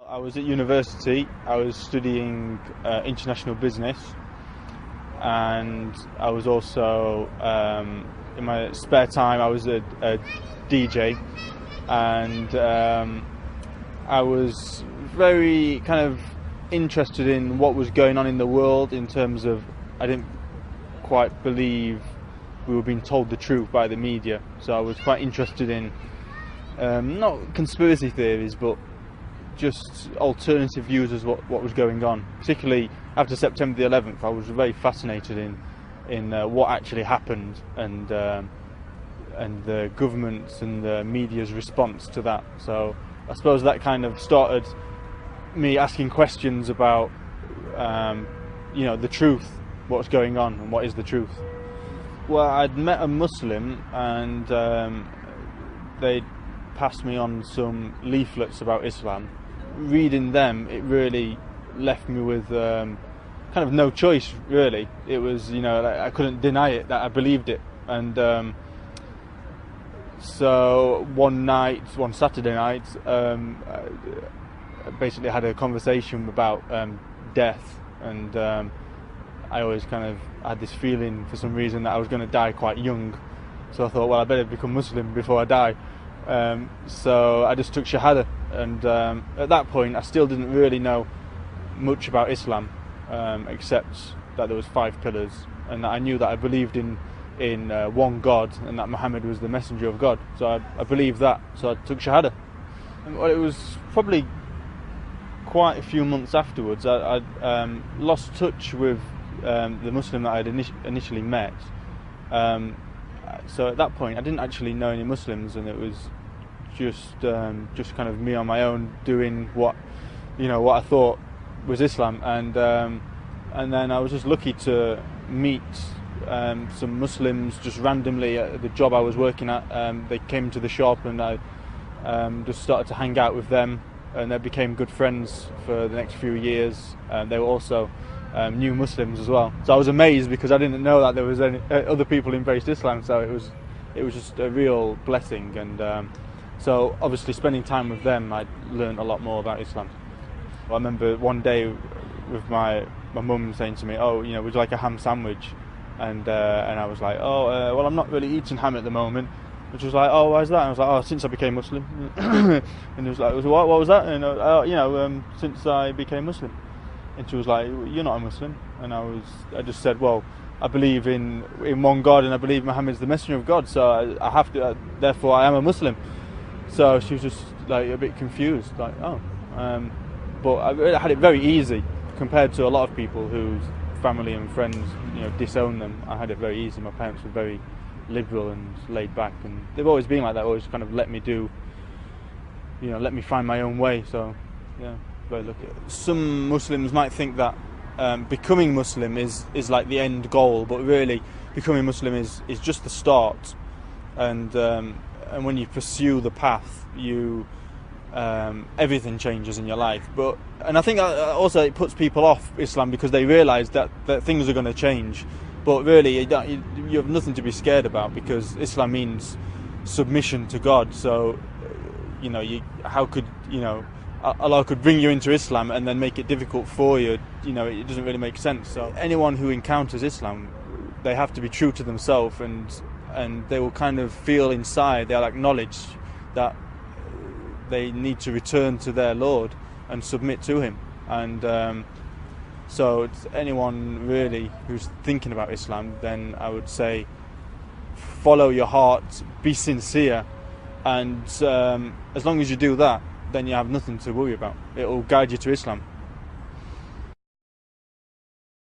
I was at university. I was studying international business, and I was also in my spare time I was a DJ, and I was very kind of interested in what was going on in the world. In terms of, I didn't quite believe we were being told the truth by the media, so I was quite interested in not conspiracy theories, but just alternative views as what was going on. Particularly after September the 11th, I was very fascinated in what actually happened, and the government's and the media's response to that. So I suppose that kind of started me asking questions about the truth, what's going on, and what is the truth. Well, I'd met a Muslim, and they'd passed me on some leaflets about Islam. Reading them, it really left me with kind of no choice, really. It was, I couldn't deny it, that I believed it. And so one Saturday night, I basically had a conversation about death, and I always kind of had this feeling for some reason that I was going to die quite young. So I thought, well, I better become Muslim before I die. So I just took Shahada, and at that point I still didn't really know much about Islam, except that there was 5 pillars, and that I knew that I believed in one God, and that Muhammad was the messenger of God. So I believed that, so I took Shahada. And it was probably quite a few months afterwards I lost touch with the Muslim that I had initially met. So at that point I didn't actually know any Muslims, and it was just kind of me on my own doing what I thought was Islam, and then I was just lucky to meet some Muslims just randomly at the job I was working at. They came to the shop, and I just started to hang out with them, and they became good friends for the next few years. They were also new Muslims as well, so I was amazed because I didn't know that there was any other people who embraced Islam. So it was just a real blessing, and so obviously spending time with them, I learned a lot more about Islam. I remember one day with my mum saying to me, "Oh, would you like a ham sandwich?" And I was like, "Oh, well, I'm not really eating ham at the moment." And she was like, "Oh, why is that?" And I was like, "Oh, since I became Muslim." And it was like, "What was that?" And since I became Muslim. And she was like, "You're not a Muslim." And I just said, "Well, I believe in one God, and I believe Muhammad's the messenger of God, so I have to, therefore I am a Muslim." So she was just like a bit confused, like, "Oh." But I had it very easy compared to a lot of people whose family and friends, disown them. I had it very easy. My parents were very liberal and laid back, and they've always been like that. Always kind of let me find my own way. So, yeah. Some Muslims might think that becoming Muslim is like the end goal, but really becoming Muslim is just the start, and when you pursue the path, everything changes in your life. And I think also it puts people off Islam because they realise that things are going to change, but really you have nothing to be scared about, because Islam means submission to God. So how could Allah could bring you into Islam and then make it difficult for you? It doesn't really make sense. So anyone who encounters Islam, they have to be true to themselves, and they will kind of feel inside, they'll acknowledge that they need to return to their Lord and submit to Him. And so it's anyone really who's thinking about Islam, then I would say follow your heart, be sincere, and as long as you do that, then you have nothing to worry about. It will guide you to Islam.